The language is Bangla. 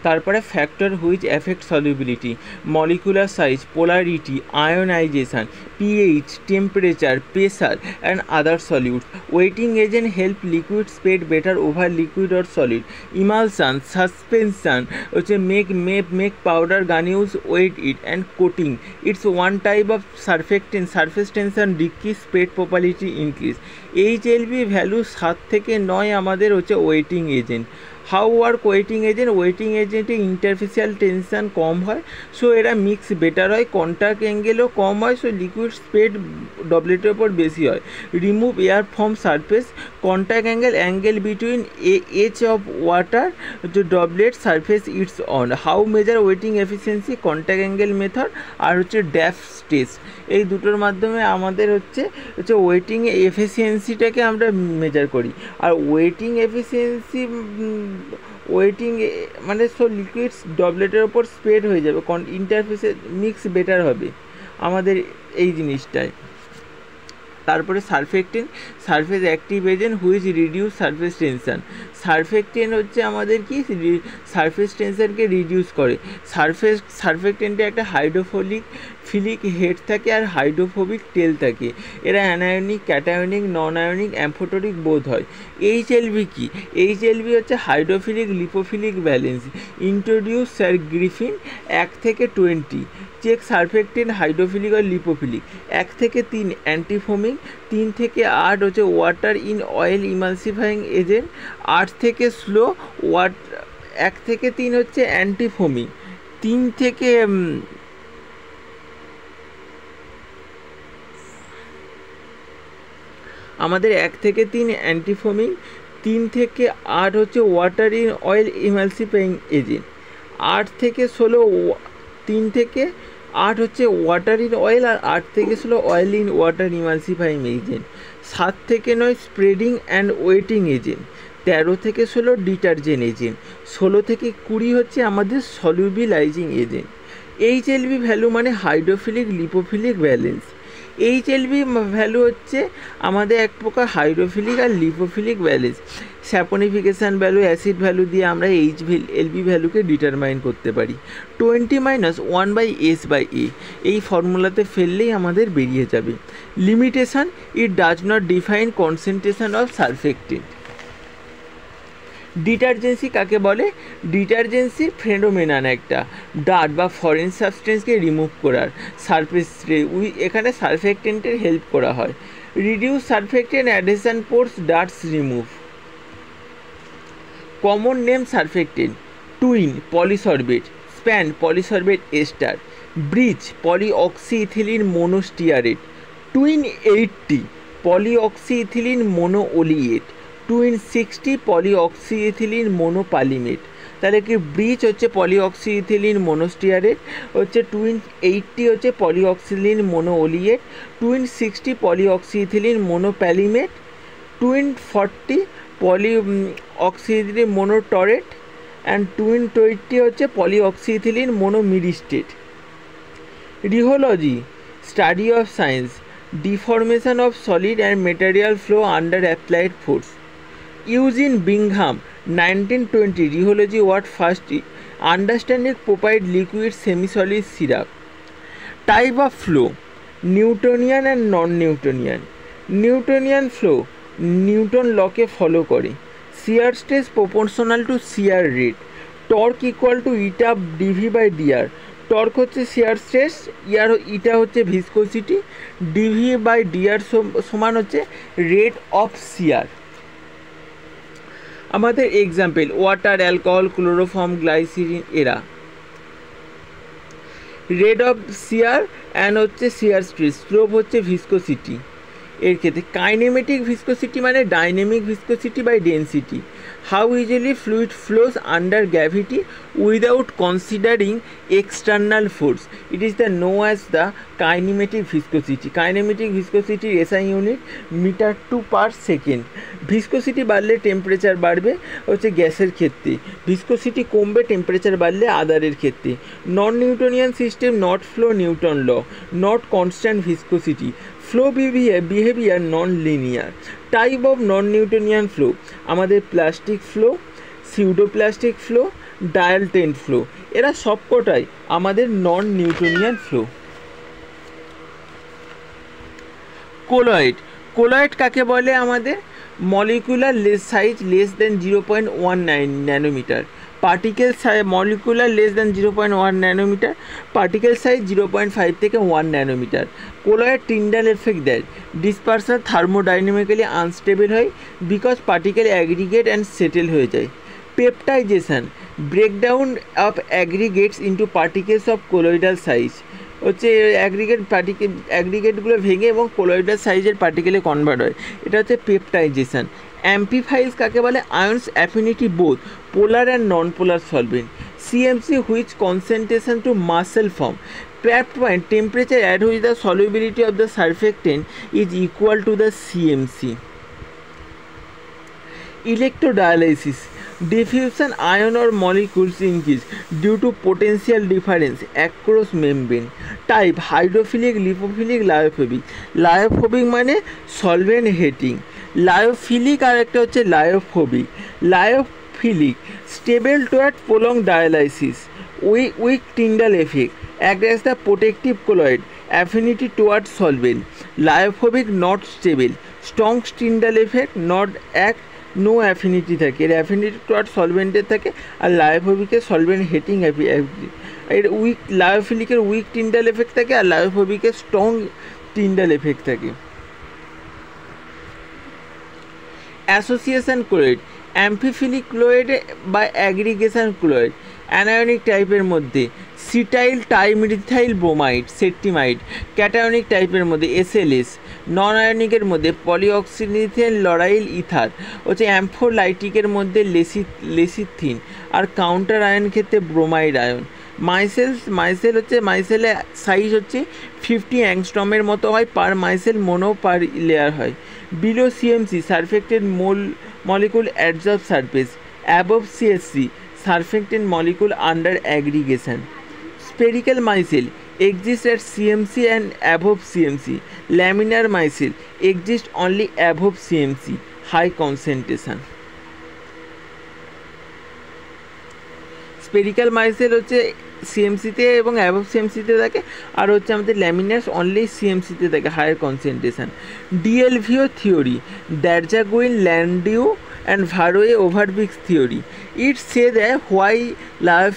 তারপরে factor which affect solubility, molecular size, polarity, ionization, pH, temperature, pressure and other solutes. Wetting agent help liquid spread better over liquid or solid. Emulsion, suspension হচ্ছে মেক পাউডার গানিউজ wet it and coating it's one type of surfactant. Surface tension decrease, spread property increase. HLB value 7 থেকে 9 আমাদের হচ্ছে wetting agent. How work wetting agent? Wetting এজেন্টে ইন্টারফেসিয়াল টেনশন কম হয়, সো এরা মিক্স বেটার হয়, কন্ট্যাক্ট অ্যাঙ্গেলও কম হয়, সো লিকুইড স্প্রেড ডবলেটের ওপর বেশি হয়। Remove air from surface, contact angle between edge of water droplet surface it's on. How measure wetting efficiency? Contact angle method আর হচ্ছে ড্যাফট টেস্ট। এই দুটোর মাধ্যমে আমাদের হচ্ছে ওয়েটিং এফিসিয়েন্সিটাকে আমরা মেজার করি। আর ওয়েটিং এফিসিয়েন্সি ওয়েটিং মানে সো লিকুইডস ডবলেটের ওপর স্প্রেড হয়ে যাবে, ইন্টারফেসে মিক্স বেটার হবে আমাদের এই জিনিসটায়। তারপরে surfactant, surface active agent which reduce surface tension. Surfactant হচ্ছে আমাদের কি সারফেস টেনশনকে রিডিউস করে। সারফেক্টেন্টে একটা হাইড্রোফিলিক হেড থাকে আর হাইড্রোফোবিক টেল থাকে। এরা অ্যানায়নিক, ক্যাটায়নিক, নন আয়নিক, অ্যাম্ফোটোরিক বোধ হয়। এইচএলভি কি? এইচএলভি হচ্ছে hydrophilic lipophilic balance. Introduce sir Griffin 1 থেকে 20। চেক সারফেক্টেন্ট হাইড্রোফিলিক আর লিপোফিলিক। 1 থেকে 3 অ্যান্টিফোমিং, 3 থেকে 8 হচ্ছে water in oil emulsifying agent. 8 থেকে স্লো 1 থেকে 3 হচ্ছে অ্যান্টিফোমিং, 3 থেকে আমাদের 1 থেকে 3 অ্যান্টিফোমিং, 3 থেকে 8 হচ্ছে water in oil emulsifying agent. 8 থেকে 16 3 থেকে 8 হচ্ছে ওয়াটার ইন অয়েল, আর 8 থেকে 16 oil in water emulsifying agent. 7 থেকে 9 স্প্রেডিং অ্যান্ড ওয়েটিং এজেন্ট। 13 থেকে 16 ডিটারজেন্ট এজেন্ট। 16 থেকে 20 হচ্ছে আমাদের সলিউবিলাইজিং এজেন্ট। এইচএলভি ভ্যালু মানে hydrophilic lipophilic balance. HLB value হচ্ছে আমাদের এক প্রকার হাইড্রোফিলিক আর lipophilic balance. Saponification value, acid value দিয়ে আমরা এইচএলভি ভ্যালুকে ডিটারমাইন করতে পারি। 20 - 1/S/A এই ফর্মুলাতে ফেললেই আমাদের বেরিয়ে যাবে। Limitation, it does not define concentration of surfactant. Detergency কাকে বলে? ডিটারজেন্সির ফেনোমেনন একটা, ডার্ট বা ফরেন সাবস্টেন্সকে রিমুভ করার সারফেস এখানে সারফেক্টেন্টের হেল্প করা হয়। Reduce surfactant adhesion force, dirts remove. Common name surfactant: Tween polysorbate, Span polysorbate ester, Brij polyoxyethylene monostearate, Tween 80 polyoxyethylene monooleate, Tween 60 polyoxyethylene monopalmitate. তাহলে কি ব্রিজ হচ্ছে পলিঅক্সিইথিলিন মোনোস্টিয়ারেট, হচ্ছে টুইন 80 হচ্ছে polyoxyethylene monooleate, Tween 60 polyoxyethylene monopalmitate, Tween 40 polyoxyethylene monostearate and Tween 20 হচ্ছে polyoxyethylene monomyristate. Rheology, study of science, deformation of solid and material flow under applied force. Eugene Bingham 1920 rheology what first understanding provided liquid semi-solid syrup. Type of flow: Newtonian and non-Newtonian. Newtonian flow Newton law के follow करे। Shear stress proportional to shear rate. Torque equal to eta dv by dr. Torque হচ্ছে শেয়ার স্ট্রেস, ইটা হচ্ছে ভিসকোসিটি, ডিভি বাই ডিআর সমান হচ্ছে রেট অফ শিয়ার। আমাদের example: water, alcohol, chloroform, glycerine এরা। রেট অফ শিয়ার অ্যান্ড হচ্ছে শিয়ার স্ট্রেস, স্লোপ হচ্ছে ভিসকোসিটি। এর ক্ষেত্রে কাইনেমেটিক ভিসকোসিটি মানে dynamic viscosity by density. How easily fluid flows under gravity without considering external force. It is known as the kinematic viscosity. Kinematic viscosity SI unit meter/second. Viscosity বাড়লে টেম্পারেচার বাড়বে হচ্ছে গ্যাসের ক্ষেত্রে, ভিসকোসিটি কমবে টেম্পারেচার বাড়লে আদারের ক্ষেত্রে। Non Newtonian system, not flow Newton law, not constant viscosity, flow behaviour non linear. Type of non Newtonian flow আমাদের plastic flow, pseudoplastic flow dilatant flow, এরা সবকটাই আমাদের non Newtonian flow. Colloid, colloid কাকে বলে? আমাদের molecular size less than 0.19 nanometre, particle size molecular less than 0.1 nanometre, particle size 0.5 থেকে 1 ন্যানোমিটার। কোলয়েড টিন্ডাল এফেক্ট দেয়, ডিসপারশন থার্মোডাইনামিক্যালি আনস্টেবল হয় because particle aggregate and settle হয়ে যায়। Peptization, breakdown of aggregates into particles of colloidal size, হচ্ছে অ্যাগ্রিগেটগুলো ভেঙে এবং কোলয়েডাল সাইজের পার্টিকেলে কনভার্ট হয়, এটা হচ্ছে পেপটাইজেশন। অ্যাম্পিফাইজ কাকে বলে? Ions affinity both polar and non polar solvent. CMC which concentration to micelle form, trapped point temperature at which the solubility of the surfactant is equal to the CMC. Electrodialysis, diffusion ion or molecules increase due to potential difference across membrane. Type hydrophilic, lipophilic, lyophobic. Lyophobic মানে solvent hating, lyophiलिक আর একটা হচ্ছে lyophobic. Lyophiलिक stable toward prolonged dialysis, weak Tyndall effect, act as the protective colloid, affinity towards solvent. Lyophobic not stable, strong Tyndall effect, not act, no affinity থাকে, এর অ্যাফিনিটি টুয়ার্ড সলভেন্টের থাকে, আর লায়োফোবিকের সলভেন্ট হেটিং এর উইক, লায়োফিলিকের উইক টিন্ডাল এফেক্ট থাকে আর লায়োফোবিকের স্ট্রং টিন্ডাল এফেক্ট থাকে। অ্যাসোসিয়েশন ক্লোরাইড, অ্যাম্ফিফিলিক ক্লোরাইড বা অ্যাগ্রিগেশন ক্লোরাইড, অ্যানায়নিক টাইপের মধ্যে cetyl trimethyl bromide cetrimide, cationic টাইপের মধ্যে এসএলএস, নন আয়নিকের মধ্যে পলিঅক্সিলিথেন লরাইল ইথার, হচ্ছে অ্যাম্ফোলাইটিকের মধ্যে লেসিথিন, আর কাউন্টার আয়ন ক্ষেত্রে ব্রোমাইড আয়ন। মাইসেল হচ্ছে মাইসেলের সাইজ হচ্ছে 50 অ্যাংস্ট্রমের মতো হয় per micelle, mono per layer হয়। Below CMC surfactant molecule adsorb surface, above CSC surfactant molecule under aggregation. Spherical micelle exists at CMC and above CMC. Laminar micelle exists only above CMC, high concentration. Spherical micelle হচ্ছে সিএমসিতে এবং অ্যাবভ সিএমসিতে থাকে, আর হচ্ছে আমাদের ল্যামিনার্স অনলি সিএমসিতে থাকে, higher concentration. DLVO theory, Derjaguin, Landau and Varroe Overbeek's theory. It says that why